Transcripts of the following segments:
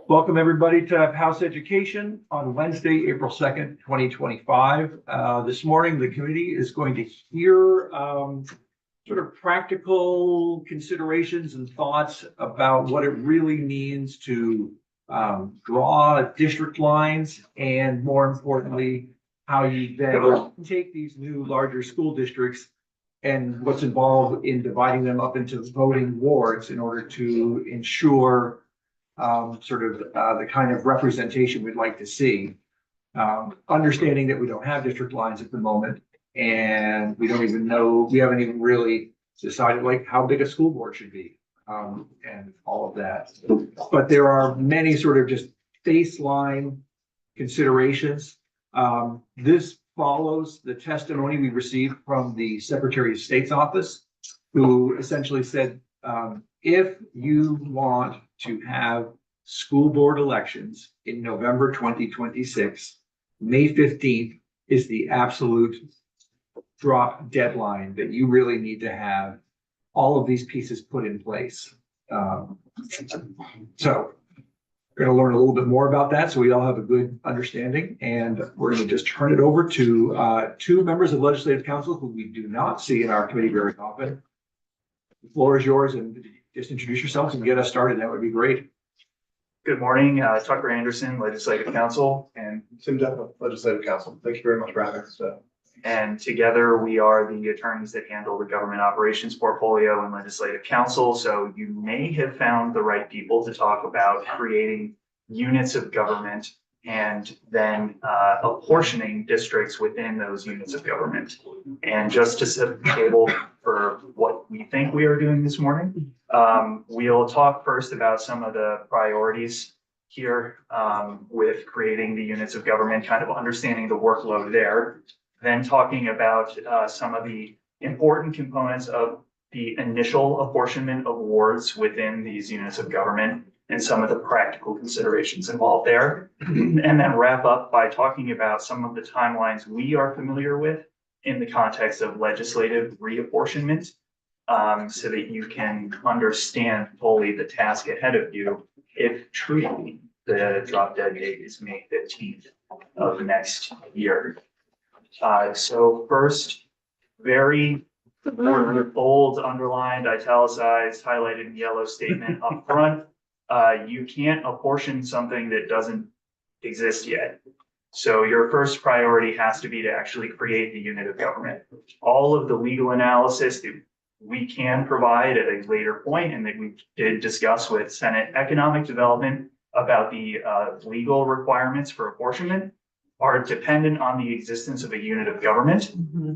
Welcome everybody to House Education on Wednesday, April 2nd, 2025. This morning, the committee is going to hear sort of practical considerations and thoughts about what it really means to draw district lines, and more importantly, how you then take these new larger school districts and what's involved in dividing them up into voting wards in order to ensure the kind of representation we'd like to see. Understanding that we don't have district lines at the moment, and we haven't even really decided like how big a school board should be, and all of that. But there are many sort of just baseline considerations. This follows the testimony we received from the Secretary of State's office, who essentially said, if you want to have school board elections in November 2026, May 15th is the absolute drop deadline that you really need to have all of these pieces put in place. So we're going to learn a little bit more about that so we all have a good understanding, and we're going to just turn it over to two members of Legislative Council who we do not see in our committee very often. The floor is yours, and just introduce yourselves and get us started. That would be great. Good morning, Tucker Anderson, Legislative Council, and Tim Deffa, Legislative Council. Thank you very much for having us. And together we are the attorneys that handle the government operations portfolio and Legislative Council. So you may have found the right people to talk about creating units of government and then apportioning districts within those units of government. And just to set the table for what we think we are doing this morning, we'll talk first about some of the priorities here with creating the units of government, kind of understanding the workload there, then talking about some of the important components of the initial apportionment of wards within these units of government and some of the practical considerations involved there, and then wrap up by talking about some of the timelines we are familiar with in the context of legislative reapportionment, so that you can understand fully the task ahead of you if truly the drop dead date is May 15th of next year. So first, very bold, underlined, italicized, highlighted in yellow statement up front. You can't apportion something that doesn't exist yet. So your first priority has to be to actually create the unit of government. All of the legal analysis that we can provide at a later point, and that we did discuss with Senate Economic Development about the legal requirements for apportionment, are dependent on the existence of a unit of government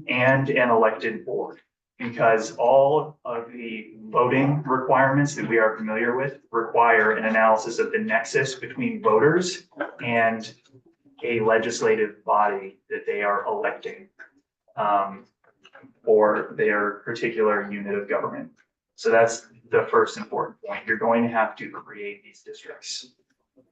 and an elected board, because all of the voting requirements that we are familiar with require an analysis of the nexus between voters and a legislative body that they are electing for their particular unit of government. So that's the first important point. You're going to have to create these districts.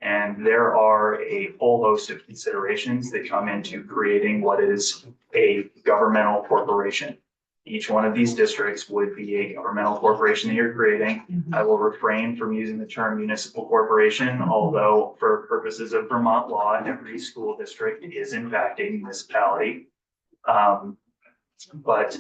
And there are a whole host of considerations that come into creating what is a governmental corporation. Each one of these districts would be a governmental corporation that you're creating. I will refrain from using the term municipal corporation, although for purposes of Vermont law, every school district is in fact a municipality. But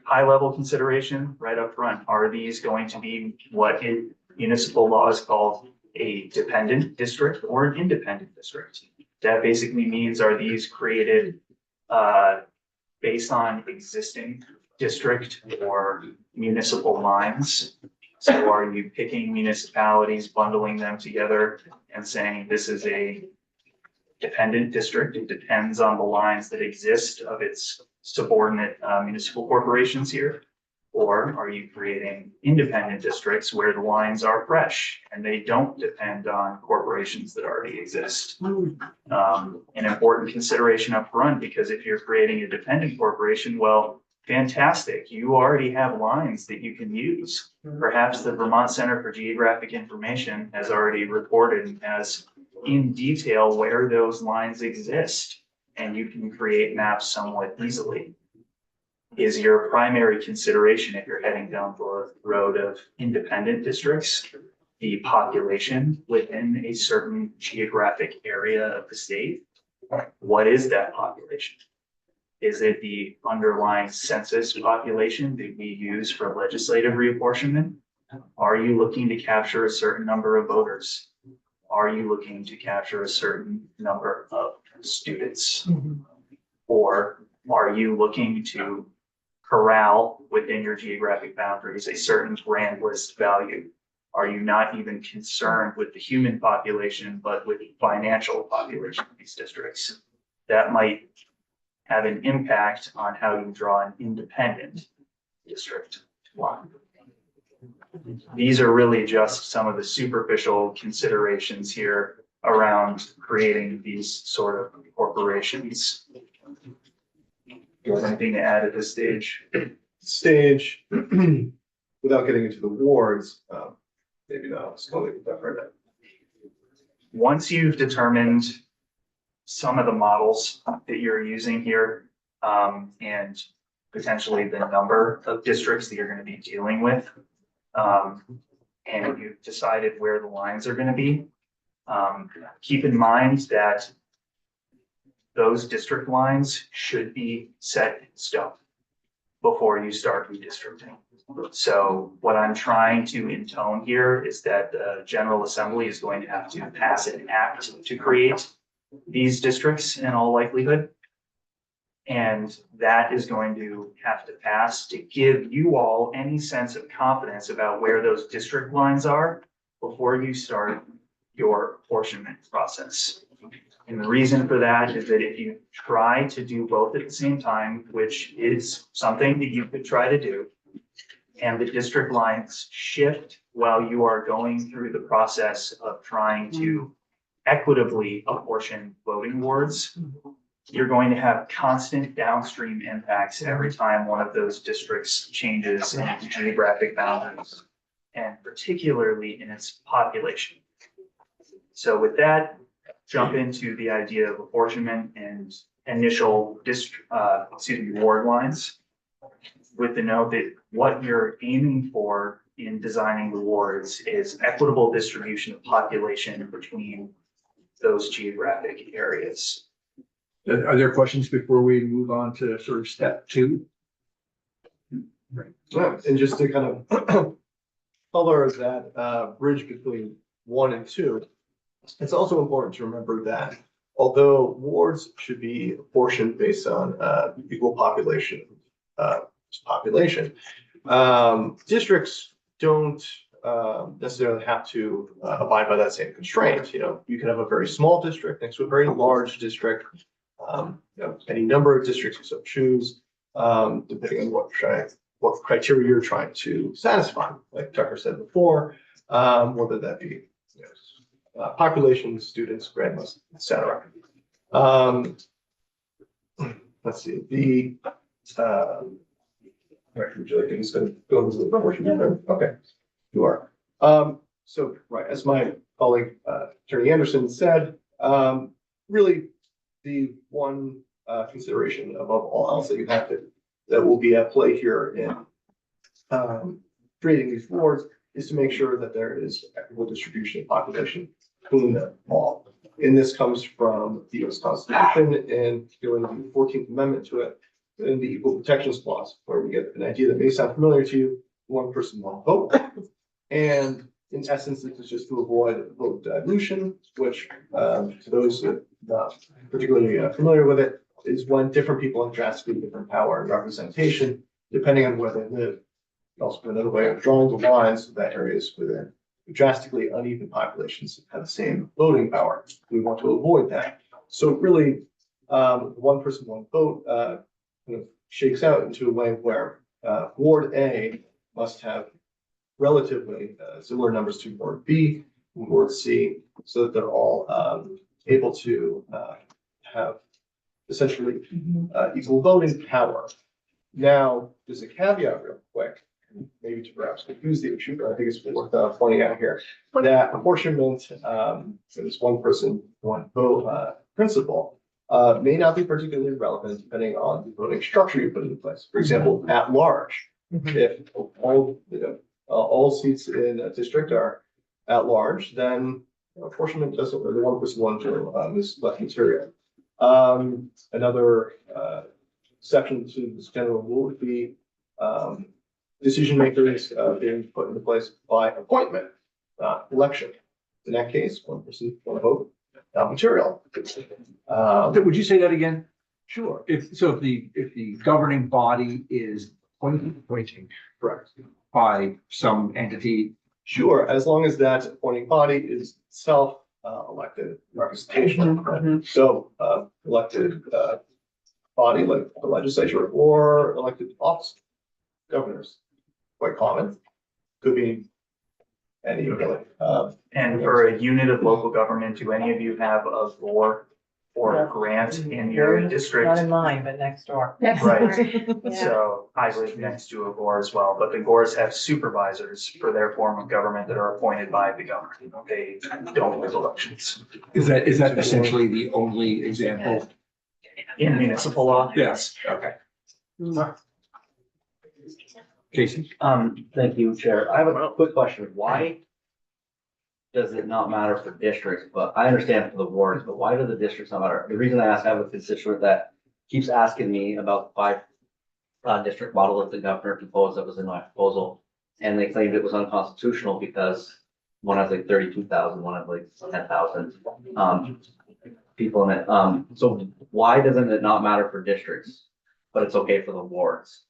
high-level consideration right up front, are these going to be what in municipal law is called a dependent district or an independent district? That basically means, are these created based on existing district or municipal lines? So are you picking municipalities, bundling them together and saying this is a dependent district? It depends on the lines that exist of its subordinate municipal corporations here. Or are you creating independent districts where the lines are fresh and they don't depend on corporations that already exist? An important consideration up front, because if you're creating a dependent corporation, well, fantastic. You already have lines that you can use. Perhaps the Vermont Center for Geographic Information has already reported and has in detail where those lines exist, and you can create maps somewhat easily. Is your primary consideration, if you're heading down the road of independent districts, the population within a certain geographic area of the state. What is that population? Is it the underlying census population that we use for legislative reapportionment? Are you looking to capture a certain number of voters? Are you looking to capture a certain number of students? Or are you looking to corral within your geographic boundaries a certain grand list value? Are you not even concerned with the human population, but with the financial population of these districts? That might have an impact on how you draw an independent district line. These are really just some of the superficial considerations here around creating these sort of corporations. Do you have anything to add at this stage? Stage, without getting into the wards, maybe not, it's totally different. Once you've determined some of the models that you're using here, and potentially the number of districts that you're going to be dealing with, and you've decided where the lines are going to be, keep in mind that those district lines should be set in stone before you start redistricting. So what I'm trying to intone here is that the General Assembly is going to have to pass an act to create these districts in all likelihood. And that is going to have to pass to give you all any sense of confidence about where those district lines are before you start your apportionment process. And the reason for that is that if you try to do both at the same time, which is something that you could try to do, and the district lines shift while you are going through the process of trying to equitably apportion voting wards, you're going to have constant downstream impacts every time one of those districts changes in its geographic boundaries, and particularly in its population. So with that, jump into the idea of apportionment and initial ward lines, with the note that what you're aiming for in designing the wards is equitable distribution of population between those geographic areas. Are there questions before we move on to sort of step 2? Yeah, and just to kind of color that bridge between 1 and 2, it's also important to remember that although wards should be apportioned based on equal population, districts don't necessarily have to abide by that same constraint. You know, you can have a very small district next to a very large district. Any number of districts you so choose, depending on what criteria you're trying to satisfy. Like Tucker said before, whether that be population, students, grad list, etc. Let's see. Would you like to just go into the proportion? Okay, you are. So, right, as my colleague Attorney Anderson said, really the one consideration above all else that will be at play here in creating these wards is to make sure that there is equitable distribution of population between them all. And this comes from the U.S. Constitution, and particularly the 14th Amendment to it, in the Equal Protections Clause, where we get an idea that may sound familiar to you: one person, one vote. And in essence, this is just to avoid vote dilution, which to those that are not particularly familiar with it, is when different people have drastically different power and representation, depending on where they live. Also, another way of drawing the lines of that areas within drastically uneven populations have the same voting power. We want to avoid that. So really, one person, one vote kind of shakes out into a way where Ward A must have relatively similar numbers to Ward B and Ward C, so that they're all able to have essentially equal voting power. Now, there's a caveat real quick, maybe to perhaps confuse the issue, but I think it's worth pointing out here, that apportionment, for this one person, one vote principle, may not be particularly relevant depending on the voting structure you put into place. For example, at large, if all seats in a district are at large, then apportionment doesn't, or the 1+1 term is less material. Another exception to this general rule would be decision makers being put into place by appointment, not election. In that case, one person, one vote, not material. Would you say that again? Sure. If the governing body is appointing Correct. by some entity. Sure, as long as that appointing body is self elected representation. So elected body like the legislature or elected office, governors, quite common. Could be any really. And for a unit of local government, do any of you have a GOR or a grant in your district? Not in mine, but next door. Right. Yeah. So I live next to a GOR as well, but the GORs have supervisors for their form of government that are appointed by the government. They don't hold elections. Is that essentially the only example? In municipal law? Yes, okay. Casey? Thank you, Chair. I have a quick question. Why does it not matter for districts? But I understand for the wards, but why do the districts not matter? The reason I ask, I have a constituent that keeps asking me about the 5 district model that the governor proposed that was in my proposal. And they claimed it was unconstitutional because one has like 32,000, one has like 10,000 people in it. So why doesn't it not matter for districts, but it's okay for the wards?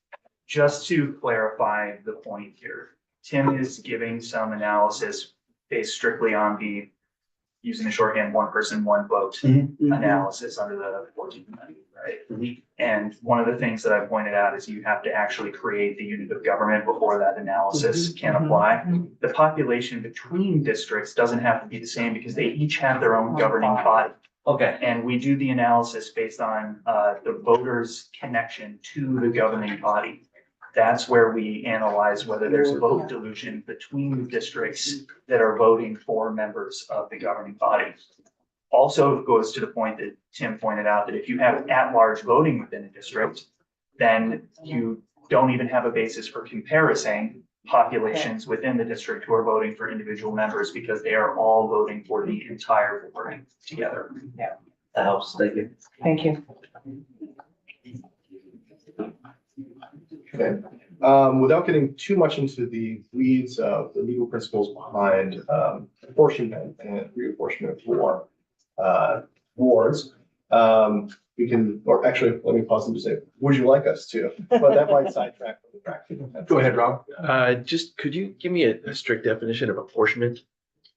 Just to clarify the point here, Tim is giving some analysis based strictly on the, using the shorthand, one person, one vote analysis under the 14th Amendment, right? And one of the things that I pointed out is you have to actually create the unit of government before that analysis can apply. The population between districts doesn't have to be the same because they each have their own governing body. Okay, And we do the analysis based on the voters' connection to the governing body. That's where we analyze whether there's vote dilution between the districts that are voting for members of the governing body. Also goes to the point that Tim pointed out that if you have at-large voting within a district, then you don't even have a basis for comparison populations within the district who are voting for individual members because they are all voting for the entire board together. that helps. Thank you. Thank you. Okay. Without getting too much into the weeds of the legal principles behind apportionment and reapportionment for wards, we can, or actually, let me pause and just say, would you like us to? But that might sidetrack from the practice. Go ahead, Rob. Just could you give me a strict definition of apportionment?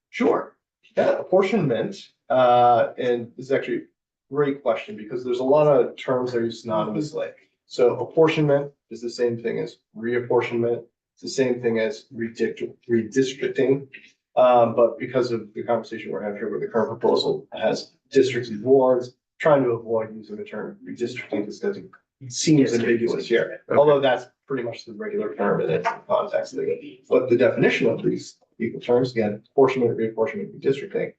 Sure. Yeah, apportionment, and this is actually a great question because there's a lot of terms that are used synonymously. So apportionment is the same thing as reapportionment. It's the same thing as redistricting. But because of the conversation we're having here with the current proposal has districts and wards, trying to avoid using the term redistricting because it seems ambiguous here. Okay. Although that's pretty much the regular term in its context. But the definition of these legal terms, again, apportionment, reapportionment, redistricting,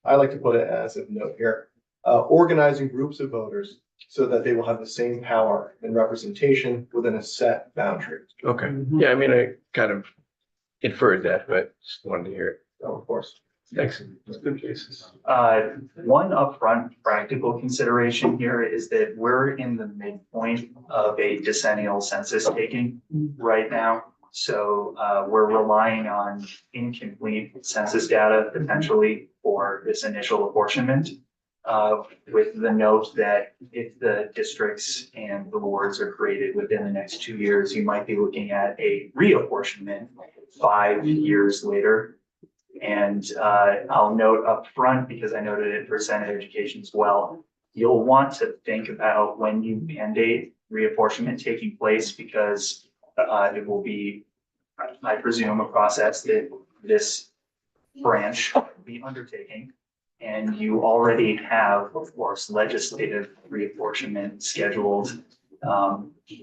I like to put it as a note here. Organizing groups of voters so that they will have the same power and representation within a set boundary. Okay, yeah, I mean, I kind of inferred that, but just wanted to hear it. Oh, of course. Thanks. That's good cases. One upfront practical consideration here is that we're in the midpoint of a decennial census taking right now. So we're relying on incomplete census data potentially for this initial apportionment. With the note that if the districts and the wards are created within the next 2 years, you might be looking at a reapportionment 5 years later. And I'll note up front, because I noted it for Senate Education as well, you'll want to think about when you mandate reapportionment taking place, because it will be, I presume, a process that this branch will be undertaking. And you already have, of course, legislative reapportionment scheduled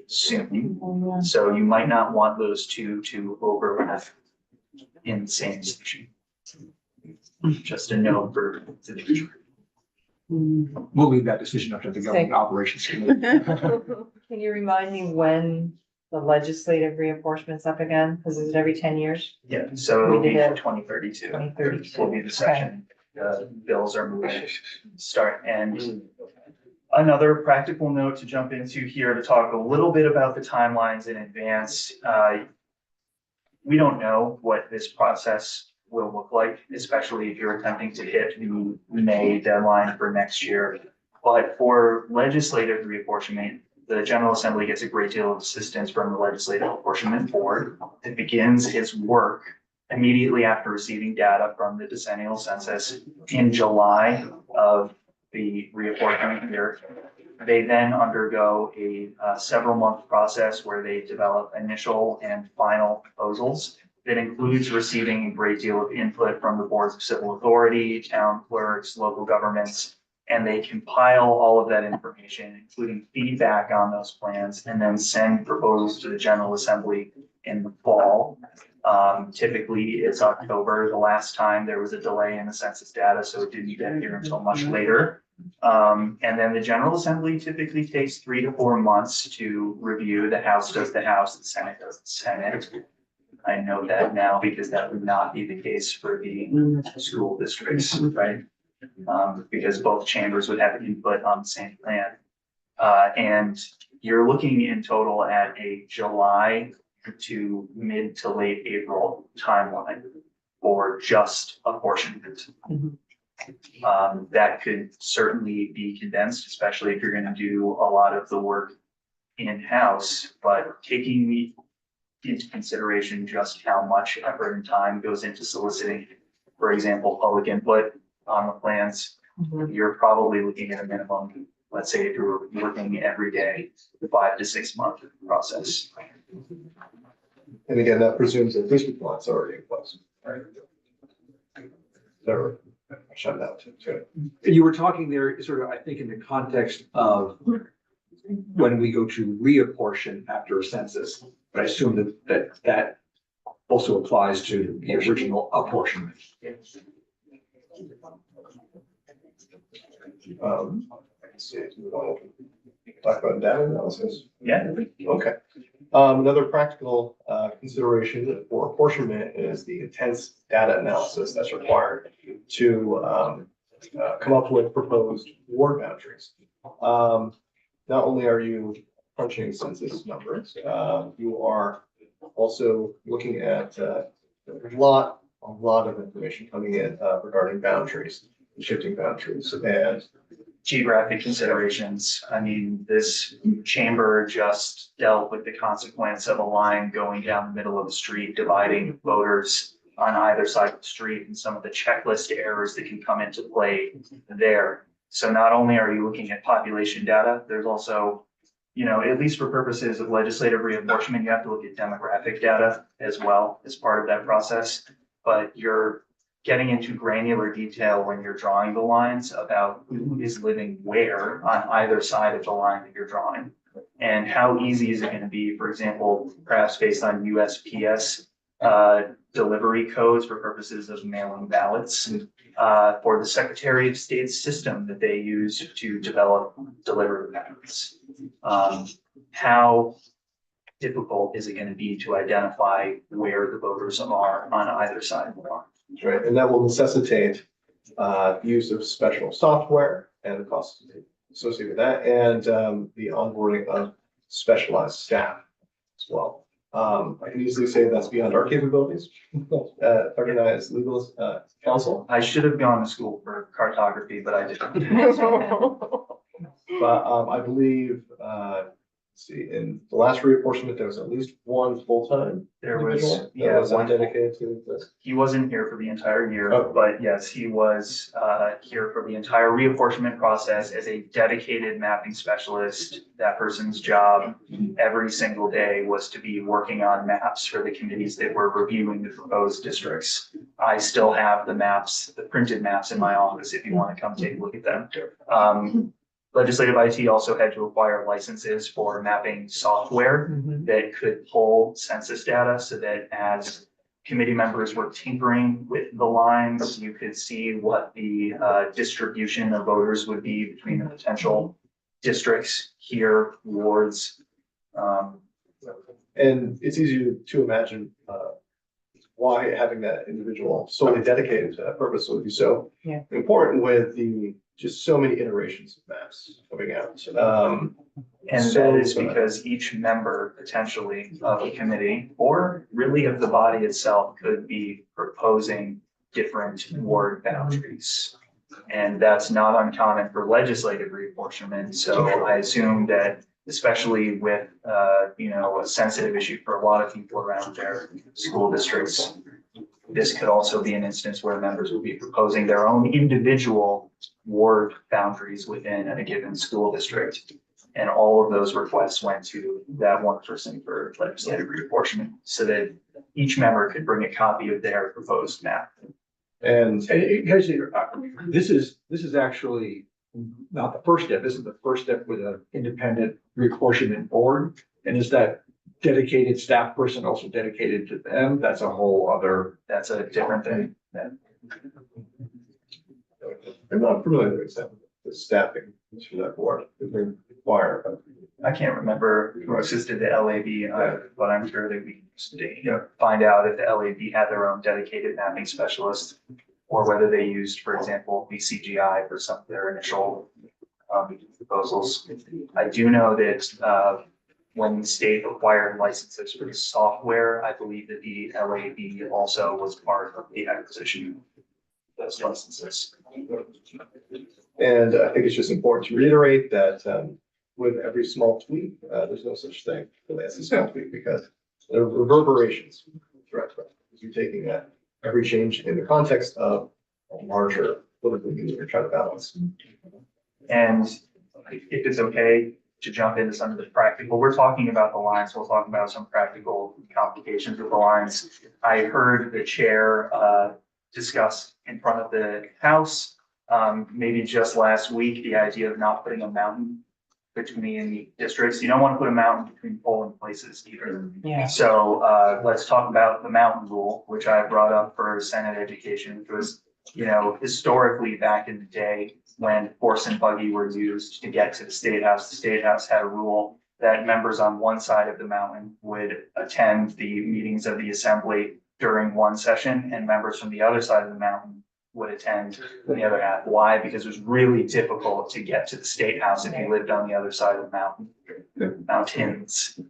soon. So you might not want those two to overlap in the same session. Just a note for the future. We'll leave that decision up to the government operations committee. Can you remind me when the legislative reapportionments up again? Because is it every 10 years? Yeah, so it'll We be did it. 2032. 2032. Will be the session, bills are moving to start. And another practical note to jump into here to talk a little bit about the timelines in advance. We don't know what this process will look like, especially if you're attempting to hit the May deadline for next year. But for legislative reapportionment, the General Assembly gets a great deal of assistance from the Legislative Apportionment Board. It begins its work immediately after receiving data from the decennial census in July of the reapportionment year. They then undergo a several-month process where they develop initial and final proposals that includes receiving a great deal of input from the boards of civil authority, town clerks, local governments, and they compile all of that information, including feedback on those plans, and then send proposals to the General Assembly in the fall. Typically, it's October. The last time there was a delay in the census data, so it didn't get here until much later. And then the General Assembly typically takes 3 to 4 months to review. The House does the House, the Senate does the Senate. I know that now because that would not be the case for the school districts, right? Because both chambers would have input on the same plan. And you're looking in total at a July to mid to late April timeline for just apportionment. That could certainly be condensed, especially if you're going to do a lot of the work in-house, but taking into consideration just how much effort and time goes into soliciting, for example, public input on the plans, you're probably looking at a minimum, let's say if you're working every day, 5 to 6 month process. And again, that presumes that district lines are already in place, right? So, shut that too. You were talking there sort of, I think, in the context of when we go to reapportion after a census, but I assume that also applies to the original apportionment. Let's see, we want to talk about data analysis. Yeah. Okay. Another practical consideration for apportionment is the intense data analysis that's required to come up with proposed ward boundaries. Not only are you crunching census numbers, you are also looking at a lot of information coming in regarding boundaries, shifting boundaries, and Geographic considerations. I mean, this chamber just dealt with the consequence of a line going down the middle of the street, dividing voters on either side of the street, and some of the checklist errors that can come into play there. So not only are you looking at population data, there's also, at least for purposes of legislative reapportionment, you have to look at demographic data as well as part of that process. But you're getting into granular detail when you're drawing the lines about who is living where on either side of the line that you're drawing. And how easy is it going to be, for example, perhaps based on USPS delivery codes for purposes of mailing ballots for the Secretary of State's system that they use to develop delivery patterns. How difficult is it going to be to identify where the voters are on either side of the line? right, and that will necessitate use of special software and the costs associated with that, and the onboarding of specialized staff as well. I can easily say that's beyond our capabilities, organized legal counsel. I should have gone to school for cartography, but I didn't. But I believe, let's see, in the last reapportionment, there was at least one full-time There was, individual yeah, that was one. dedicated to this. He wasn't here for the entire year, Oh. but yes, he was here for the entire reapportionment process as a dedicated mapping specialist. That person's job every single day was to be working on maps for the committees that were reviewing the proposed districts. I still have the maps, the printed maps in my office if you want to come take a look at them. Legislative IT also had to acquire licenses for mapping software that could pull census data so that as committee members were tinkering with the lines, you could see what the distribution of voters would be between the potential districts here, wards, And it's easy to imagine, why having that individual solely dedicated to that purpose would be so Yeah. important with the, just so many iterations of maps coming out. And So, that is because each member potentially of a committee or really of the body itself could be proposing different ward boundaries. And that's not uncommon for legislative reapportionment. So I assume that especially with, a sensitive issue for a lot of people around their school districts, this could also be an instance where members will be proposing their own individual ward boundaries within a given school district. And all of those requests went to that one person for legislative reapportionment so that each member could bring a copy of their proposed map. And This is actually not the first step. This is the first step with an independent reapportionment board. And is that dedicated staff person also dedicated to them? That's a whole other. That's a different thing. I'm not familiar with the staffing for that board, that they require. I can't remember who assisted the LAB, but I'm sure that we find out if the LAB had their own dedicated mapping specialist or whether they used, for example, BCGI for some of their initial proposals. I do know that when the state acquired licenses for the software, I believe that the LAB also was part of the acquisition of those licenses. And I think it's just important to reiterate that, with every small tweak, there's no such thing as a small tweak because there are reverberations throughout, because you're taking that every change in the context of a larger political union you're trying to balance. And if it's okay to jump into some of the practical, we're talking about the lines, we'll talk about some practical complications with the lines. I heard the chair discuss in front of the House, maybe just last week, the idea of not putting a mountain between districts. You don't want to put a mountain between polling places either. Yeah. So let's talk about the mountain rule, which I brought up for Senate education, which was, historically back in the day when horse and buggy were used to get to the State House had a rule that members on one side of the mountain would attend the meetings of the assembly during one session and members from the other side of the mountain would attend the other half. Why? Because it was really difficult to get to the State House if you lived on the other side of the mountains.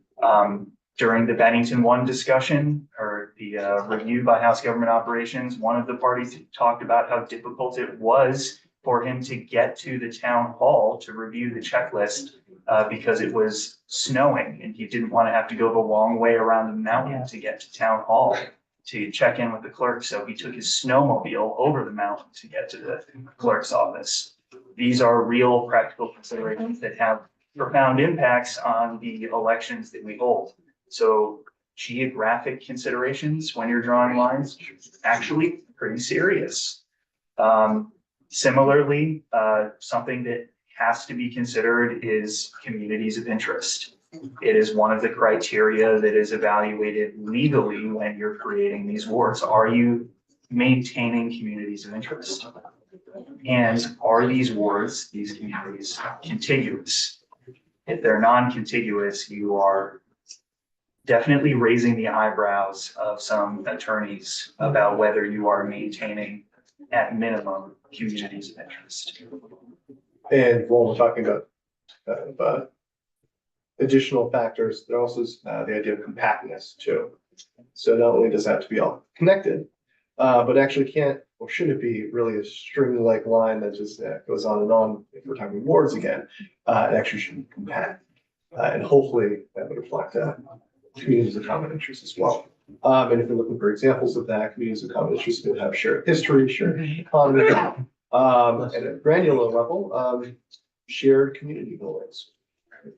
During the Bennington 1 discussion or the review by House Government Operations, one of the parties talked about how difficult it was for him to get to the town hall to review the checklist because it was snowing and he didn't want to have to go the long way around the mountain to get to town hall to check in with the clerk. So he took his snowmobile over the mountain to get to the clerk's office. These are real practical considerations that have profound impacts on the elections that we hold. So geographic considerations when you're drawing lines, actually pretty serious. Similarly, something that has to be considered is communities of interest. It is one of the criteria that is evaluated legally when you're creating these wards. Are you maintaining communities of interest? And are these wards, these communities, contiguous? If they're non-contiguous, you are definitely raising the eyebrows of some attorneys about whether you are maintaining, at minimum, communities of interest. And while we're talking about additional factors, there also is the idea of compactness too. So not only does it have to be all connected, but actually can't or shouldn't be really a string-like line that just goes on and on. If we're talking wards again, it actually should be compact, and hopefully that would reflect communities of common interest as well. And if you're looking for examples of that, communities of common interest would have shared history, shared economy, and at a granular level, shared community buildings.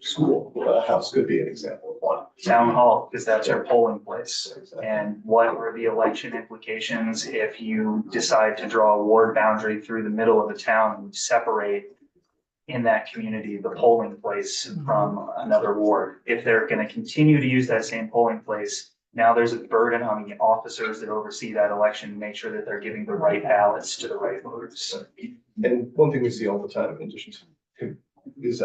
School, house could be an example of one. Town hall, because that's your polling place. And what are the election implications if you decide to draw a ward boundary through the middle of the town and separate in that community the polling place from another ward? If they're going to continue to use that same polling place, now there's a burden on the officers that oversee that election to make sure that they're giving the right ballots to the right voters. And one thing we see all the time in addition to is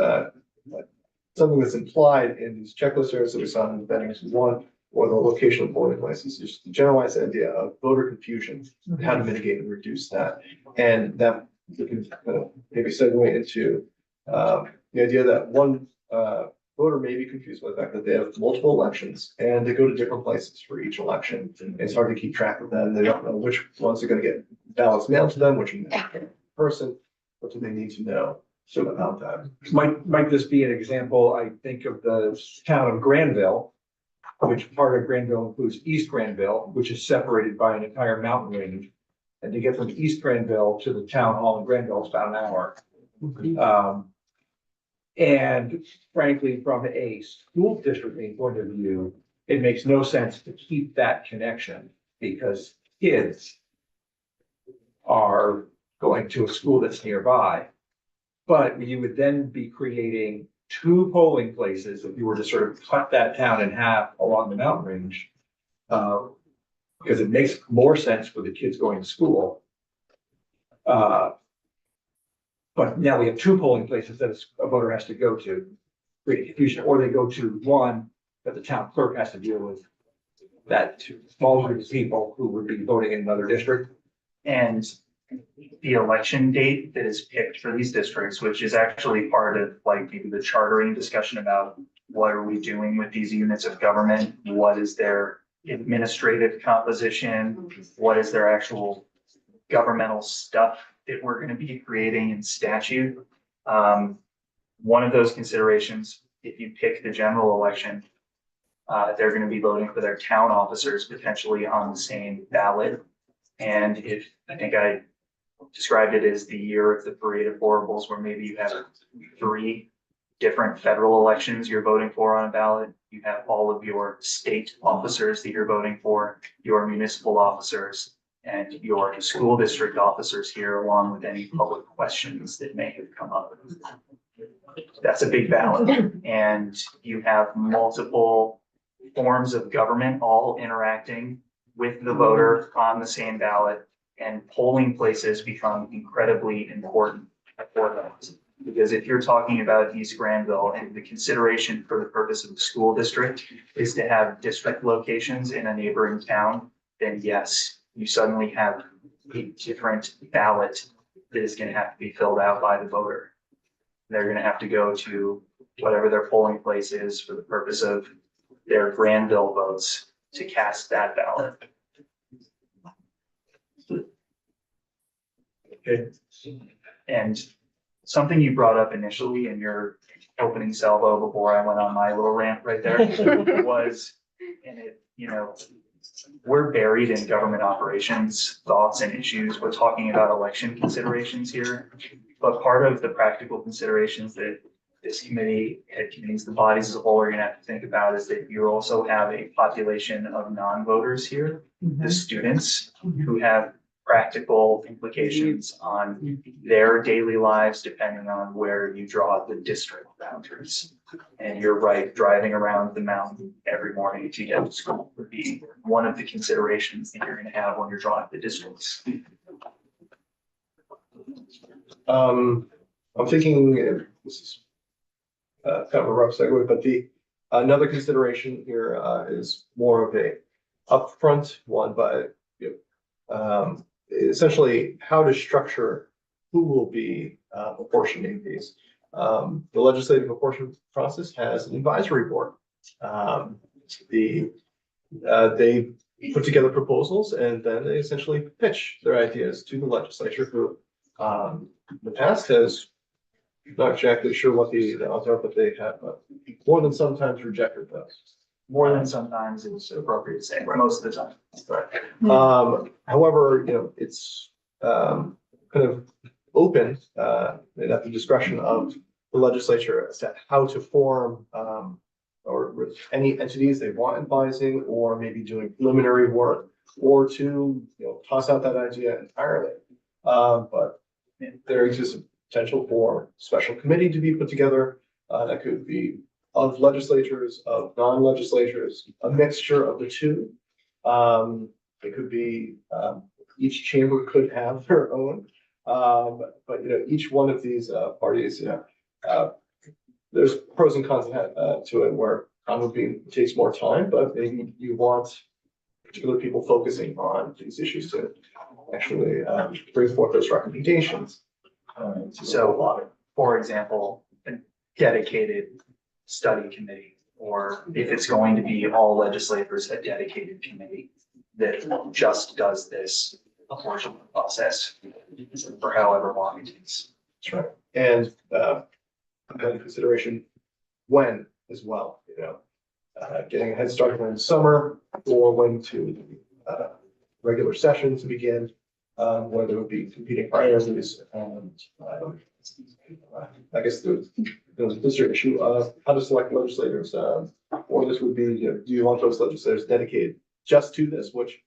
something that's implied in these checklist areas that we saw in the Bennings one, or the location of polling places, just the generalized idea of voter confusion, how to mitigate and reduce that. And that we can maybe segue into the idea that one voter may be confused by the fact that they have multiple elections and they go to different places for each election. And it's hard to keep track of them. They don't know which ones are going to get ballots mailed to them, which person, what do they need to know about that? Might this be an example? I think of the town of Granville, which part of Granville includes East Granville, which is separated by an entire mountain range. And to get from East Granville to the town hall in Granville is about an hour. And frankly, from a school district point of view, it makes no sense to keep that connection because kids are going to a school that's nearby. But you would then be creating two polling places if you were to sort of cut that town in half along the mountain range. Because it makes more sense for the kids going to school. But now we have two polling places that a voter has to go to, create confusion, or they go to one that the town clerk has to deal with. That small group of people who would be voting in another district. And the election date that is picked for these districts, which is actually part of like maybe the chartering discussion about what are we doing with these units of government? What is their administrative composition? What is their actual governmental stuff that we're going to be creating in statute? One of those considerations, if you pick the general election, they're going to be voting for their town officers potentially on the same ballot. And if I think I described it as the year of the parade of horribles, where maybe you have 3 different federal elections you're voting for on a ballot. You have all of your state officers that you're voting for, your municipal officers, and your school district officers here, along with any public questions that may have come up. That's a big ballot. And you have multiple forms of government all interacting with the voter on the same ballot, and polling places become incredibly important for that. Because if you're talking about East Granville and the consideration for the purpose of the school district is to have district locations in a neighboring town, then yes, you suddenly have a different ballot that is going to have to be filled out by the voter. They're going to have to go to whatever their polling place is for the purpose of their Granville votes to cast that ballot. Okay. And something you brought up initially in your opening salvo before I went on my little rant right there was, and it, we're buried in government operations, thoughts and issues. We're talking about election considerations here, but part of the practical considerations that this committee, head committees, the bodies as a whole are going to have to think about is that you also have a population of non-voters here, the students who have practical implications on their daily lives, depending on where you draw the district boundaries. And you're right, driving around the mountain every morning to get to school would be one of the considerations that you're going to have when you're drawing the districts. I'm thinking this is kind of a rough segue, but another consideration here is more of a upfront one, but essentially how to structure who will be apportioning these. The legislative apportionment process has an advisory board. They put together proposals and then they essentially pitch their ideas to the legislature, who in the past has not exactly sure what the odds are, but they have more than sometimes rejected those. More than sometimes it's appropriate to say, most of the time. But however, it's kind of open and at the discretion of the legislature as to how to form or any entities they want advising, or maybe doing preliminary work, or to toss out that idea entirely. But there exists a potential for special committee to be put together that could be of legislatures, of non-legislatures, a mixture of the two. It could be each chamber could have their own, but each one of these parties, there's pros and cons to it where would be, it takes more time, but maybe you want particular people focusing on these issues to actually bring forth those recommendations. So, for example, a dedicated study committee, or if it's going to be all legislators, a dedicated committee that just does this apportionment process for however long it takes. That's right. And then consideration when as well, getting a head start in the summer or when to regular session to begin, whether it would be competing priorities and I guess there's the issue of how to select legislators, or this would be, do you want those legislators dedicated just to this, which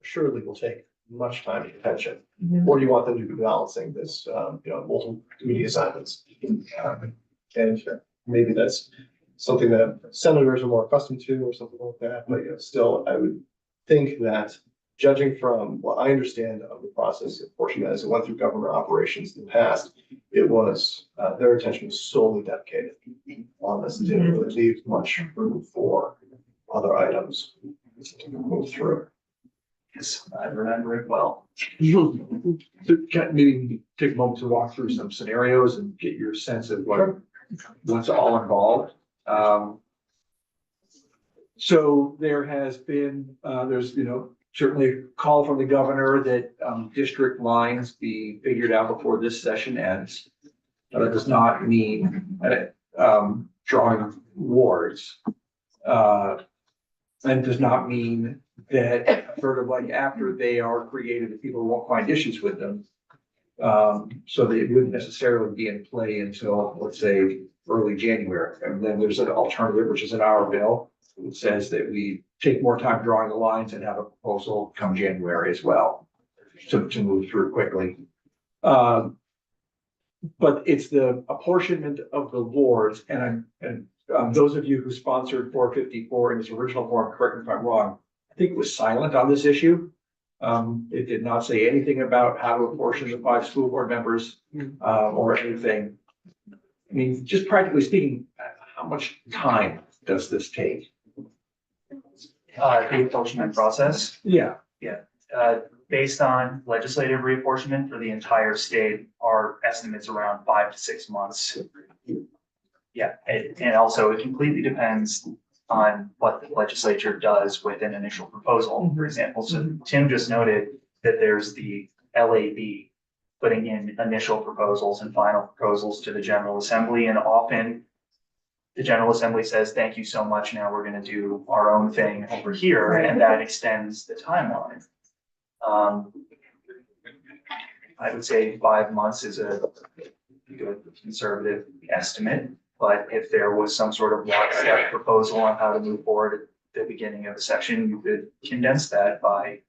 surely will take much time and attention, or do you want them to be balancing this, multiple committee assignments? And maybe that's something that senators are more accustomed to or something like that, but still, I would think that judging from what I understand of the process, portion as it went through government operations in the past, it was, their attention was solely dedicated on this. It didn't really leave much room for other items to move through. Yes, I remember it well. Maybe take a moment to walk through some scenarios and get your sense of what's all involved. So there has been, there's, certainly a call from the governor that district lines be figured out before this session ends. That does not mean drawing wards. And does not mean that sort of like after they are created, that people won't find issues with them. So they wouldn't necessarily be in play until, let's say, early January. And then there's an alternative, which is in our bill. It says that we take more time drawing the lines and have a proposal come January as well to move through quickly. But it's the apportionment of the wards, and those of you who sponsored 454 in its original form, correct me if I'm wrong, I think it was silent on this issue. It did not say anything about how to apportion the 5 school board members or anything. I mean, just practically speaking, how much time does this take? The apportionment process, Yeah. based on legislative reapportionment for the entire state, our estimate's around 5 to 6 months. Yeah, and also it completely depends on what the legislature does with an initial proposal, for example. So Tim just noted that there's the LAB putting in initial proposals and final proposals to the General Assembly, and often the General Assembly says, thank you so much, now we're going to do our own thing over here, and that extends the timeline. I would say 5 months is a good conservative estimate, but if there was some sort of lockstep proposal on how to move forward at the beginning of the session, you could condense that by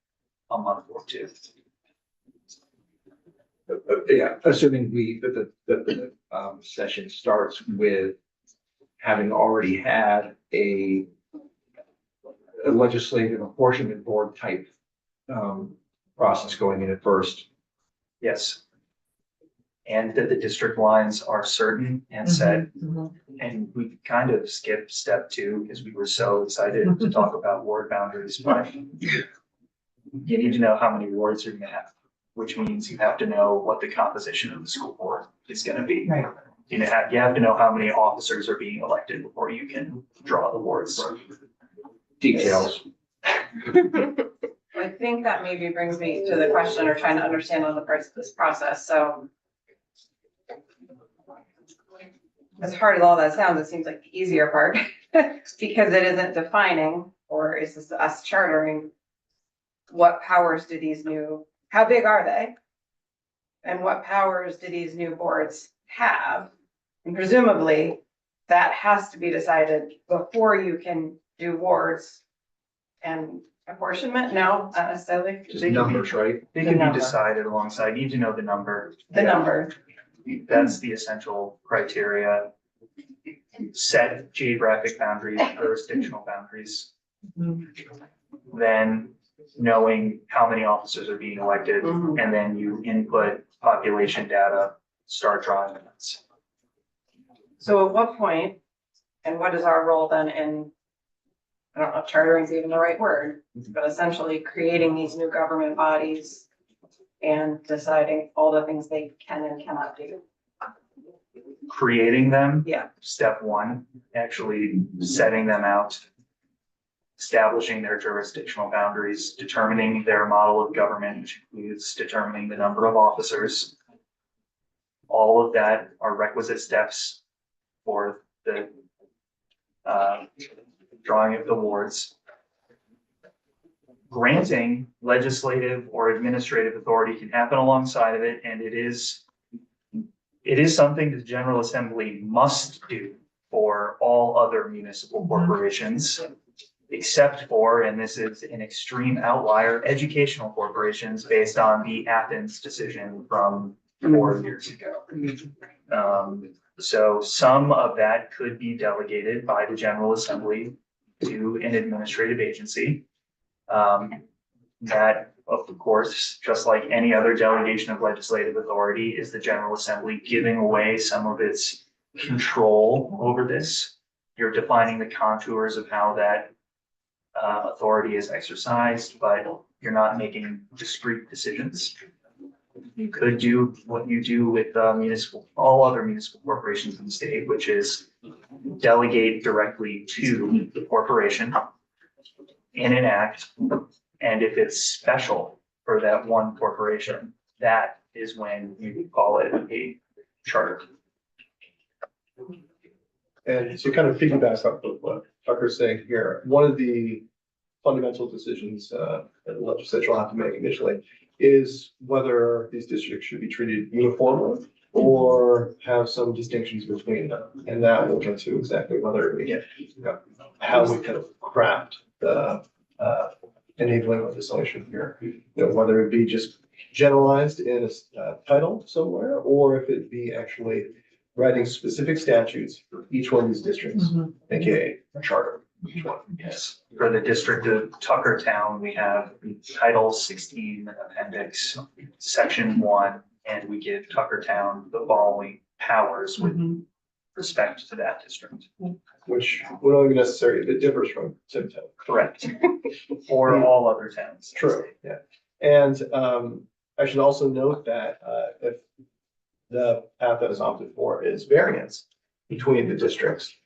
a month or 2. Yeah, assuming that the session starts with having already had a legislative apportionment board type process going in at first. Yes. And that the district lines are certain and set. And we kind of skipped step 2 because we were so excited to talk about ward boundaries, but you need to know how many wards you're gonna have, which means you have to know what the composition of the school board is gonna be. Right. You have to know how many officers are being elected before you can draw the wards. Details. I think that maybe brings me to the question or trying to understand on the parts of this process, so. As hard as all that sounds, it seems like the easier part, because it isn't defining, or is this us chartering? What powers do how big are they? And what powers do these new boards have? And presumably, that has to be decided before you can do wards and apportionment? No, not necessarily. Just numbers, right? They The can be number. decided alongside, you need to know the number. The number. That's the essential criteria. Set geographic boundaries, jurisdictional boundaries. Then knowing how many officers are being elected, Mhm. and then you input population data, start drawing limits. So at what point, and what is our role then in, I don't know if chartering is even the right word, but essentially creating these new government bodies and deciding all the things they can and cannot do? Creating them. Yeah. Step one, actually setting them out, establishing their jurisdictional boundaries, determining their model of government, which includes determining the number of officers. All of that are requisite steps for the drawing of the wards. Granting legislative or administrative authority can happen alongside of it, and it is something the General Assembly must do for all other municipal corporations, except for, and this is an extreme outlier, educational corporations based on the Athens decision from 4 years ago. So some of that could be delegated by the General Assembly to an administrative agency. That, of course, just like any other delegation of legislative authority, is the General Assembly giving away some of its control over this. You're defining the contours of how that authority is exercised, but you're not making discrete decisions. You could do what you do with all other municipal corporations in the state, which is delegate directly to the corporation in an act. And if it's special for that one corporation, that is when you would call it a charter. And to kind of piggyback up with what Tucker's saying here, one of the fundamental decisions that the legislature will have to make initially is whether these districts should be treated uniformly or have some distinctions between them. And that will get to exactly whether we get, how we kind of craft the enabling legislation here. Whether it be just generalized in a title somewhere, or if it be actually writing specific statutes for each one of these districts, aka a charter. Each one. Yes, for the district of Tuckertown, we have Title 16 Appendix, Section 1, and we give Tuckertown the following powers with respect to that district. Which would only be necessary if it differs from Timtown. Correct. For all other towns. True, yeah. And I should also note that if the path that is opted for is variance between the districts,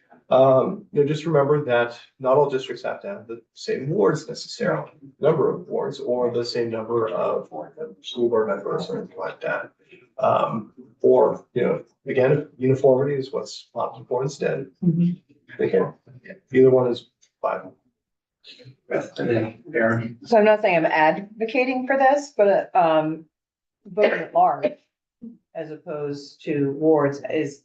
just remember that not all districts have to have the same wards necessarily, number of wards, or the same number of school board members or anything like that. Or, again, if uniformity is what's opted for instead. They can, either one is fine. And then Aaron. So I'm not saying I'm advocating for this, but vote at large as opposed to wards is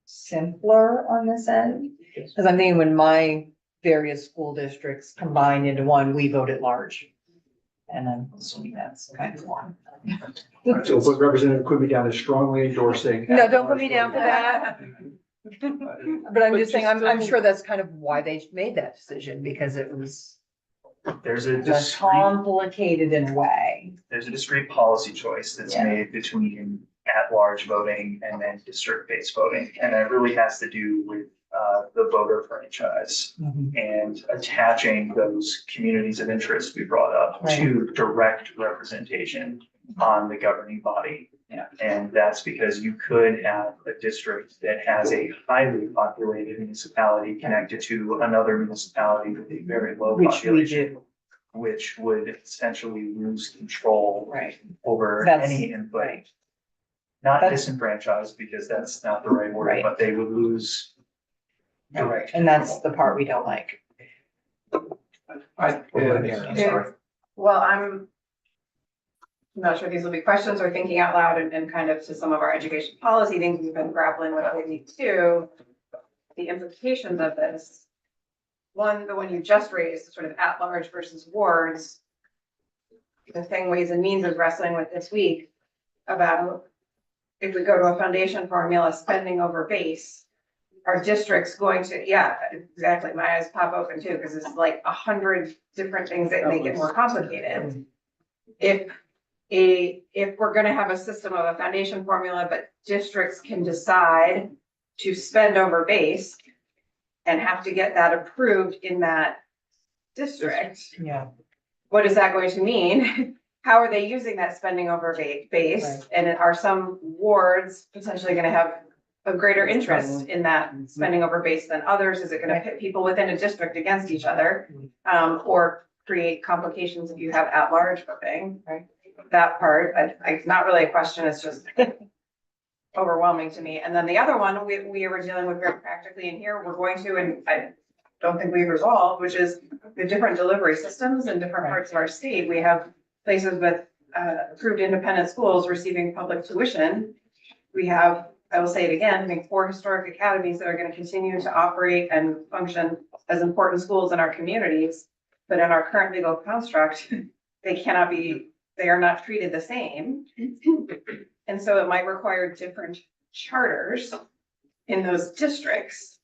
simpler on this end. Because I'm thinking when my various school districts combine into one, we vote at large. And I'm assuming that's kind of one. So put Representative Quimby down as strongly endorsing. No, don't put me down for that. But I'm just saying, I'm sure that's kind of why they made that decision, because it was There's a just discrete, complicated in a way. there's a discrete policy choice that's Yeah. made between at-large voting and then district-based voting. And that really has to do with the voter franchise and attaching those communities of interest we brought up Right. to direct representation on the governing body. Yeah. And that's because you could have a district that has a highly populated municipality connected to another municipality with a very low Which we population, do, which would essentially lose control right. over That's- any input. right. Not That's- disenfranchised, because that's not the right word, Right. but they would lose direct. And that's the part we don't like. I'm sorry. Well, I'm not sure if these will be questions or thinking out loud and kind of to some of our education policy things we've been grappling with lately too. The implications of this. One, the one you just raised, sort of at-large versus wards. The thing Ways and Means is wrestling with this week about if we go to a foundation formula spending over base, are districts going to, yeah, exactly, my eyes pop open too, because it's like 100 different things that make it more complicated. If we're gonna have a system of a foundation formula, but districts can decide to spend over base and have to get that approved in that district, Yeah. what is that going to mean? How are they using that spending over base? Right. And are some wards potentially gonna have a greater interest in that spending over base than others? Is it gonna pit people within a district against each other? Or create complications if you have at-large voting, right? That part, it's not really a question, it's just overwhelming to me. And then the other one, we were dealing with very practically in here, we're going to, and I don't think we've resolved, which is the different delivery systems in different parts of our state. We have places with approved independent schools receiving public tuition. We have, I will say it again, I think 4 historic academies that are going to continue to operate and function as important schools in our communities. But in our current legal construct, they are not treated the same. And so it might require different charters in those districts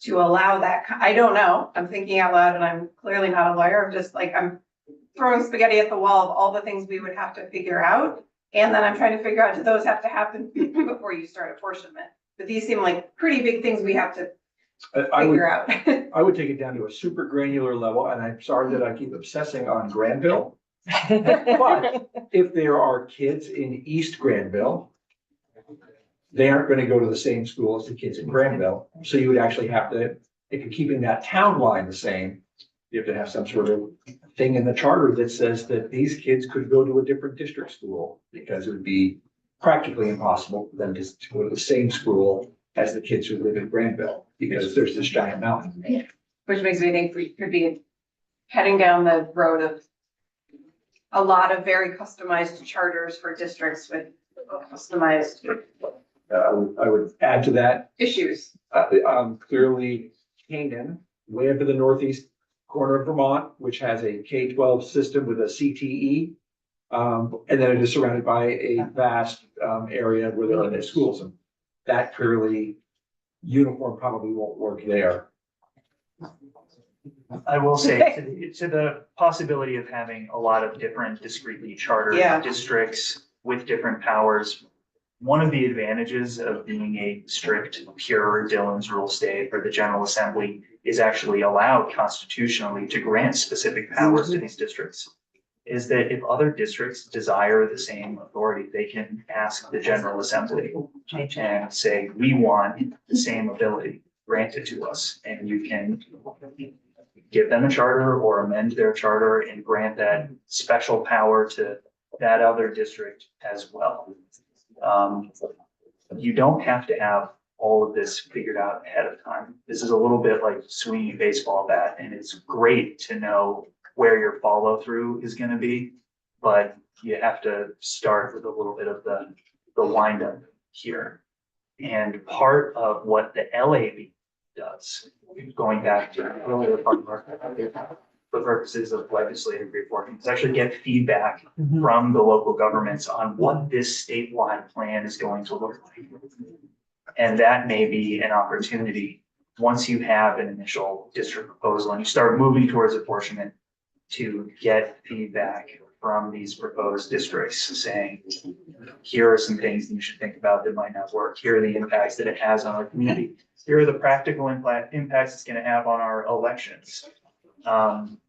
to allow that. I don't know. I'm thinking out loud and I'm clearly not a lawyer. I'm just like, I'm throwing spaghetti at the wall of all the things we would have to figure out. And then I'm trying to figure out, do those have to happen before you start apportionment? But these seem like pretty big things we have to I would, figure out. I would take it down to a super granular level, and I'm sorry that I keep obsessing on Granville. But if there are kids in East Granville, they aren't gonna go to the same school as the kids in Granville. So you would actually have to, if you're keeping that town line the same, you have to have some sort of thing in the charter that says that these kids could go to a different district school, because it would be practically impossible for them to go to the same school as the kids who live in Granville, because there's this giant mountain. Which makes me think we could be heading down the road of a lot of very customized charters for districts with customized I would add to that, issues. clearly Canaan, way up in the northeast corner of Vermont, which has a K-12 system with a CTE. And then it is surrounded by a vast area where there are no schools, and that clearly uniform probably won't work there. I will say to the possibility of having a lot of different discretely chartered Yeah. districts with different powers. One of the advantages of being a strict, pure Dillon's rule state or the General Assembly is actually allowed constitutionally to grant specific powers to these districts. Is that if other districts desire the same authority, they can ask the General Assembly and say, we want the same ability granted to us. And you can give them a charter or amend their charter and grant that special power to that other district as well. You don't have to have all of this figured out ahead of time. This is a little bit like swinging a baseball bat, and it's great to know where your follow through is going to be, but you have to start with a little bit of the wind up here. And part of what the LAB does, going back to the earlier part of our, for purposes of legislative reform, is actually get feedback from the local governments on what this statewide plan is going to look like. And that may be an opportunity, once you have an initial district proposal and you start moving towards apportionment, to get feedback from these proposed districts saying, here are some things you should think about that might not work. Here are the impacts that it has on our community. Here are the practical impacts it's going to have on our elections. Could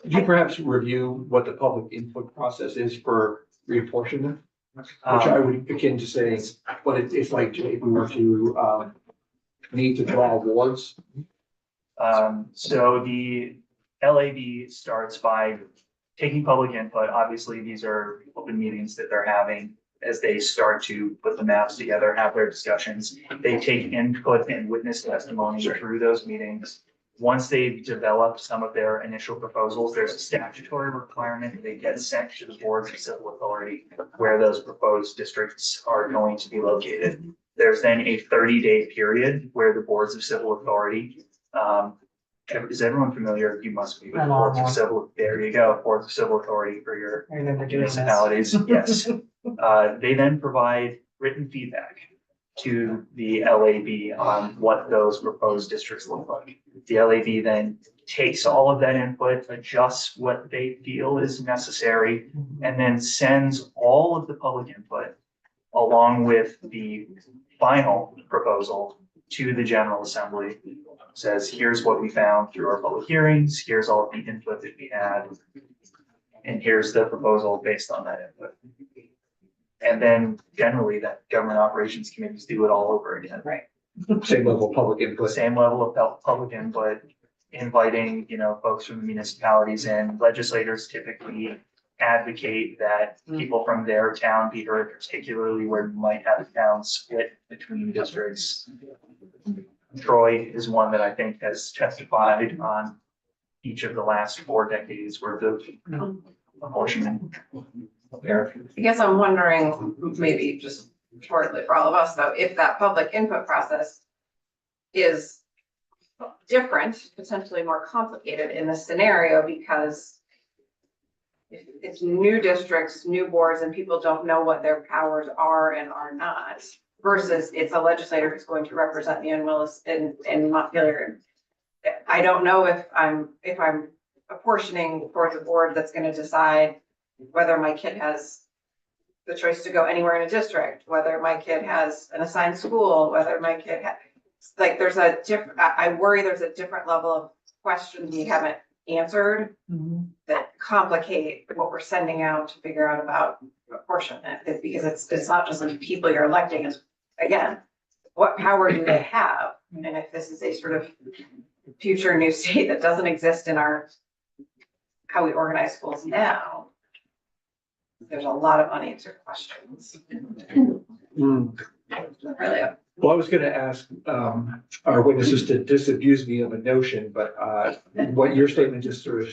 you perhaps review what the public input process is for reapportionment? Which I would akin to saying, what it's like if we were to need to draw awards. So the LAB starts by taking public input. Obviously, these are open meetings that they're having as they start to put the maps together, have their discussions. They take input and witness testimony through those meetings. Once they've developed some of their initial proposals, there's a statutory requirement that they get sent to the boards of civil authority where those proposed districts are going to be located. There's then a 30-day period where the boards of civil authority, is everyone familiar? You must be with boards of civil. There you go, boards of civil authority for your I remember doing this. municipalities. Yes. They then provide written feedback to the LAB on what those proposed districts look like. The LAB then takes all of that input, adjusts what they feel is necessary, and then sends all of the public input along with the final proposal to the General Assembly. Says, here's what we found through our public hearings, here's all of the input that we had, and here's the proposal based on that input. And then generally that government operations committees do it all over again. Right. Same level of public input. Same level of public input, inviting, folks from the municipalities and legislators typically advocate that people from their town be heard, particularly where you might have a town split between districts. Troy is one that I think has testified on each of the last 4 decades worth of apportionment. Eric? I guess I'm wondering, maybe just shortly for all of us though, if that public input process is different, potentially more complicated in this scenario, because if it's new districts, new boards, and people don't know what their powers are and are not, versus it's a legislator who's going to represent me in Willis in Montpelier. I don't know if I'm apportioning towards a board that's gonna decide whether my kid has the choice to go anywhere in a district, whether my kid has an assigned school, whether my kid like there's a different, I worry there's a different level of questions we haven't answered that complicate what we're sending out to figure out about apportionment. Because it's not just the people you're electing, it's again, what power do they have? And if this is a sort of future new state that doesn't exist in our, how we organize schools now, there's a lot of unanswered questions. Really. Well, I was gonna ask, our witnesses to disabuse me of a notion, but, what your statement just sort of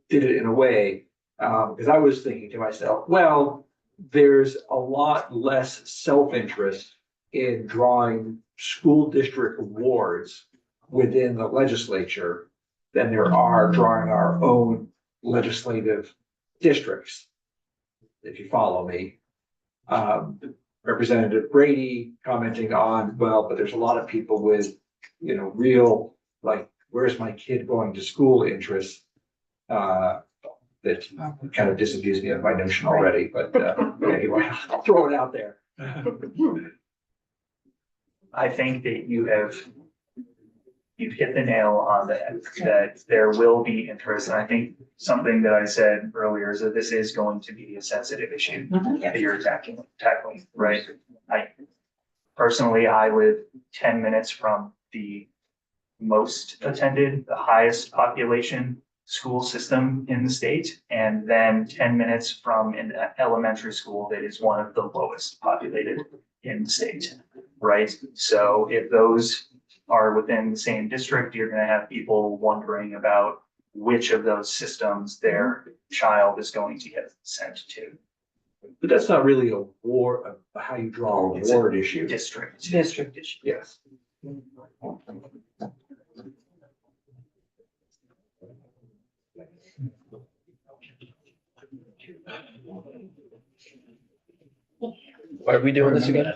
did it in a way. Because I was thinking to myself, well, there's a lot less self-interest in drawing school district awards within the legislature than there are drawing our own legislative districts. If you follow me. Representative Brady commenting on, well, but there's a lot of people with, real, like, where's my kid going to school interests? That kind of disabused me of my notion already, but anyway, I'll throw it out there. I think that you've hit the nail on the head, that there will be interest. And I think something that I said earlier is that this is going to be a sensitive issue that you're tackling, right? I live 10 minutes from the most attended, the highest population school system in the state, and then 10 minutes from an elementary school that is one of the lowest populated in the state, right? So if those are within the same district, you're going to have people wondering about which of those systems their child is going to get sent to. But that's not really a war, how you draw a It's a ward issue. District. District issue. Yes. Why are we doing this again?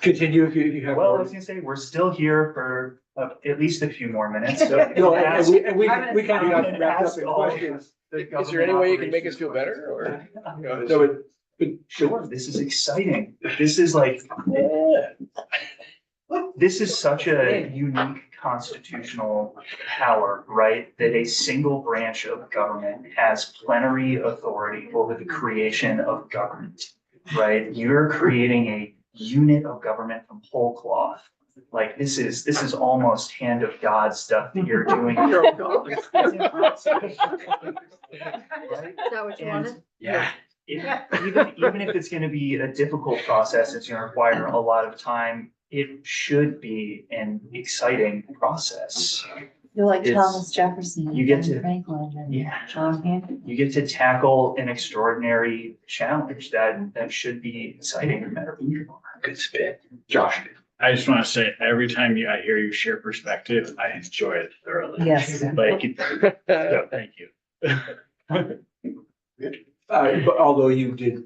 Continue if you have. Well, I more. was gonna say, we're still here for at least a few more minutes. So No, and we I'm gonna kind of you got can wrapped up ask in all questions. the Is there any way you can government make us feel operations better or? questions. No, but Sure, this is exciting. This is like, this is such a unique constitutional power, right? That a single branch of government has plenary authority over the creation of government, right? You're creating a unit of government from whole cloth. Like this is almost hand of God stuff that you're doing. Is that what you wanted? Yeah. Even if it's gonna be a difficult process, it's gonna require a lot of time, it should be an exciting process. You're like It's- Thomas Jefferson. you get and to- Franklin and Yeah. John Hancock. You get to tackle an extraordinary challenge that should be exciting no matter who you are. good spit. Josh. I just want to say, every time I hear you share perspective, I enjoy it thoroughly. Yes. Like, so thank you. But although you did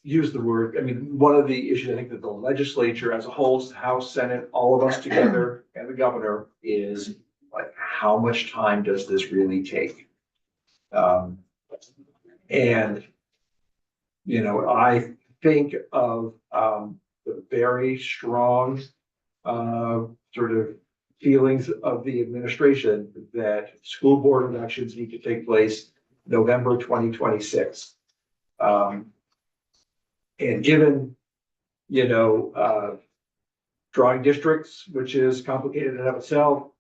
use the word, I mean, one of the issues I think that the legislature as a whole, House, Senate, all of us together and the governor is like, how much time does this really take? And, I think of, the very strong, sort of feelings of the administration that school board elections need to take place November 2026. And given, drawing districts, which is complicated in and of itself,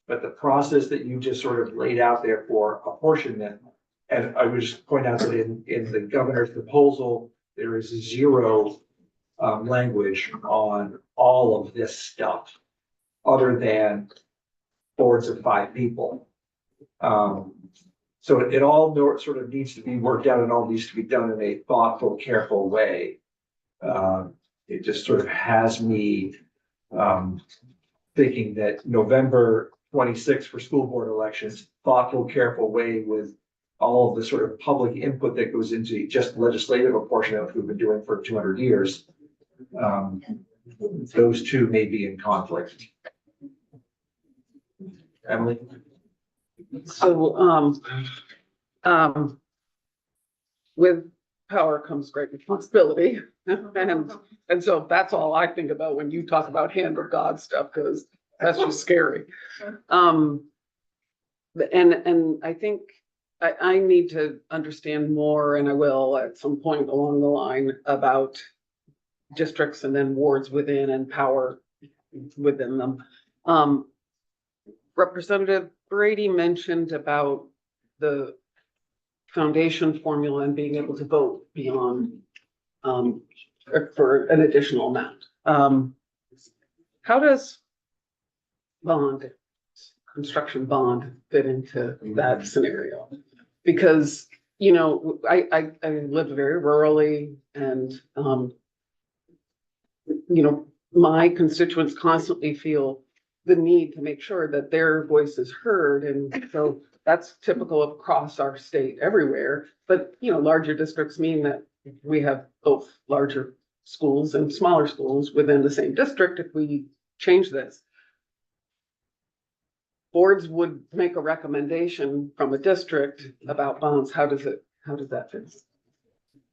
but the process that you just sort of laid out there for apportionment. And I would just point out that in the governor's proposal, there is zero language on all of this stuff, other than boards of 5 people. So it all sort of needs to be worked out and all needs to be done in a thoughtful, careful way. It just sort of has me thinking that November 26th for school board elections, thoughtful, careful way with all of the sort of public input that goes into just legislative apportionment, which we've been doing for 200 years. Those two may be in conflict. Emily? So, with power comes great responsibility. And so that's all I think about when you talk about hand of God stuff, because that's just scary. And I think I need to understand more, and I will at some point along the line, about districts and then wards within and power within them. Representative Brady mentioned about the foundation formula and being able to vote beyond for an additional amount. How does construction bond fit into that scenario? Because, I live very rurally, and, my constituents constantly feel the need to make sure that their voice is heard. And so that's typical of across our state everywhere. But, larger districts mean that we have both larger schools and smaller schools within the same district if we change this. Boards would make a recommendation from a district about bonds. How does that fit?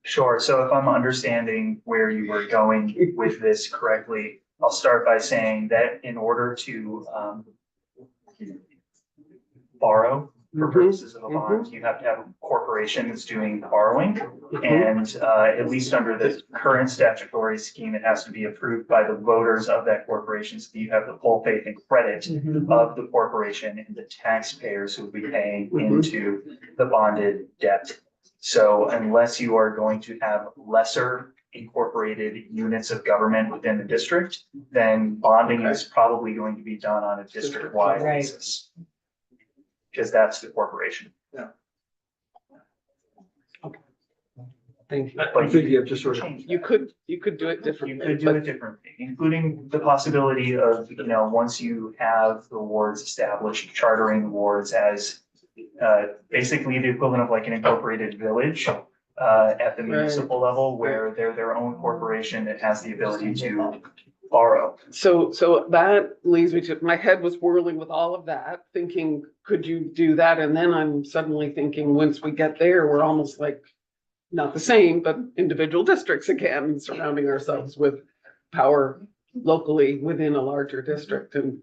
Sure. So if I'm understanding where you were going with this correctly, I'll start by saying that in order to borrow for purposes of a bond, you have to have a corporation that's doing the borrowing. And at least under the current statutory scheme, it has to be approved by the voters of that corporation. So you have the full faith and credit of the corporation and the taxpayers who will be paying into the bonded debt. So unless you are going to have lesser incorporated units of government within the district, then bonding is probably going to be done on a district-wide basis. Because that's the corporation. Thank you. I think you have to sort of, You could do it differently. You could do it differently, including the possibility of, once you have the wards established, chartering wards as basically the equivalent of like an incorporated village at the municipal level, where they're their own corporation that has the ability to borrow. So that leads me to, my head was whirling with all of that, thinking, could you do that? And then I'm suddenly thinking, once we get there, we're almost like, not the same, but individual districts again, surrounding ourselves with power locally within a larger district. And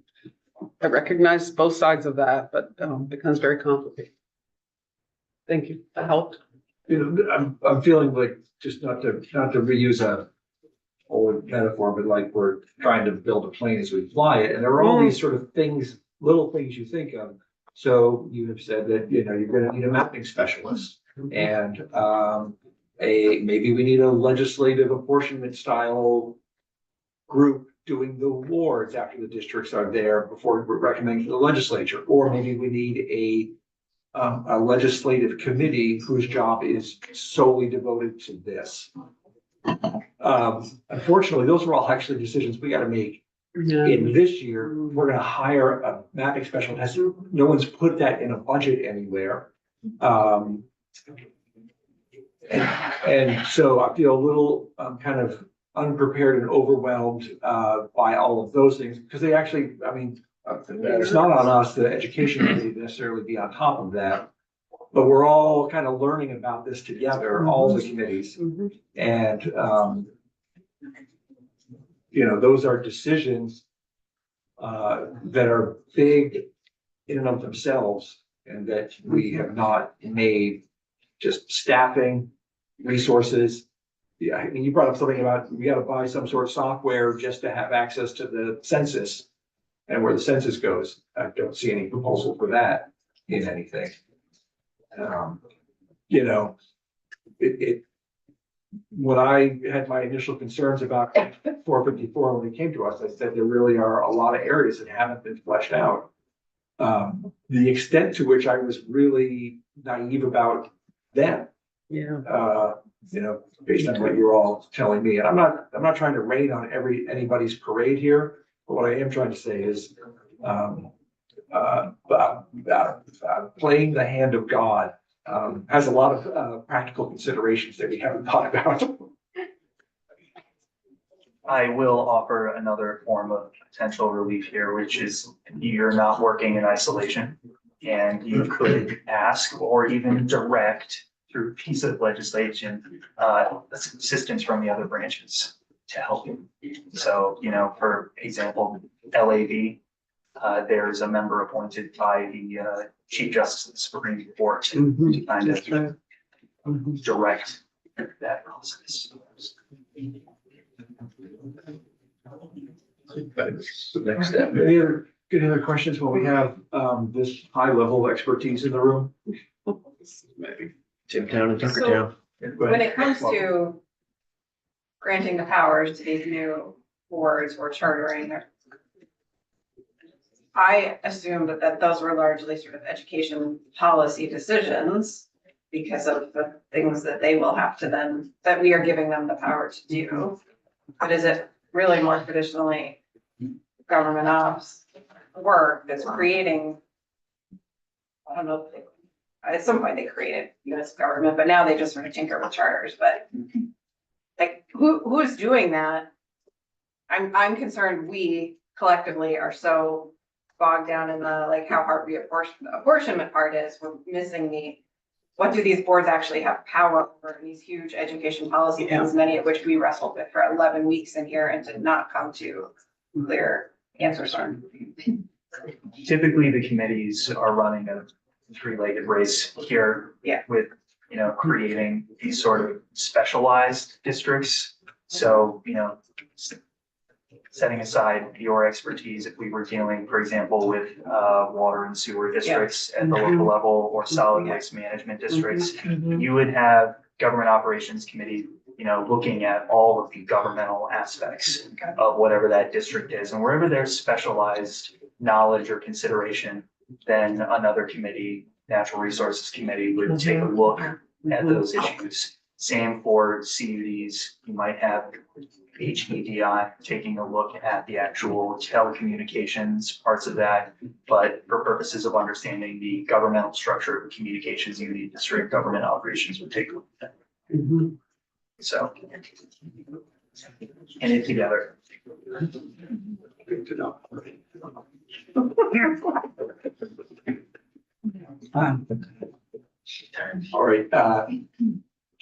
I recognize both sides of that, but it becomes very complicated. Thank you. That helped. I'm feeling like, just not to reuse a old metaphor, but like we're trying to build a plane as we fly it. And there are all these sort of things, little things you think of. So you have said that, you're gonna need a mapping specialist, and maybe we need a legislative apportionment style group doing the wards after the districts are there before we're recommending to the legislature. Or maybe we need a legislative committee whose job is solely devoted to this. Unfortunately, those are all actually decisions we got to make in this year. We're going to hire a mapping specialist. No one's put that in a budget anywhere. And so I feel a little kind of unprepared and overwhelmed by all of those things, because they actually, it's not on us, the education committee, to necessarily be on top of that. but we're all kind of learning about this together, all the committees. And, those are decisions that are big in and of themselves and that we have not made, just staffing, resources. Yeah, I mean, you brought up something about we gotta buy some sort of software just to have access to the census. And where the census goes, I don't see any proposal for that in anything. When I had my initial concerns about 454, when they came to us, I said there really are a lot of areas that haven't been fleshed out. The extent to which I was really naive about them, Yeah. based on what you're all telling me. And I'm not trying to rain on anybody's parade here, but what I am trying to say is, playing the hand of God, has a lot of, practical considerations that we haven't thought about. I will offer another form of potential relief here, which is you're not working in isolation. And you could ask or even direct through piece of legislation, assistance from the other branches to help you. So, for example, LAV, there's a member appointed by the Chief Justice of the Supreme Court to kind of direct that process. That's the next step. Any other questions when we have, this high level expertise in the room? Maybe Timtown and So- Tuckertown. When it comes to granting the powers to these new boards or chartering, I assumed that those were largely sort of education policy decisions because of the things that they will have to then, that we are giving them the power to do. But is it really more traditionally government ops work that's creating? I don't know, at some point they created US government, but now they just sort of tinker with charters, but like, who's doing that? I'm concerned we collectively are so bogged down in the, like, how hard the apportionment part is. We're missing what do these boards actually have power over these huge education policy things, many of which we wrestled with for 11 weeks in here and did not come to clear answers on. Typically, the committees are running a three-legged race here. Yeah. With, creating these sort of specialized districts. So, setting aside your expertise, if we were dealing, for example, with water and sewer districts at the local level or solid waste management districts, you would have government operations committee, looking at all of the governmental aspects of whatever that district is. And wherever there's specialized knowledge or consideration, then another committee, natural resources committee, would take a look at those issues. Same for CUDs. You might have HEDI taking a look at the actual telecommunications parts of that. But for purposes of understanding the governmental structure of the communications unit, district government operations would take a look at that. So, and it together. Good to know. All right,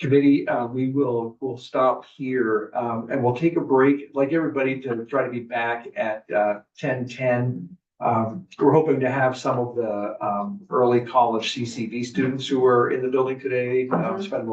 committee, we'll stop here, and we'll take a break, like everybody, to try to be back at 10:10. We're hoping to have some of the early college CCV students who are in the building today spend a little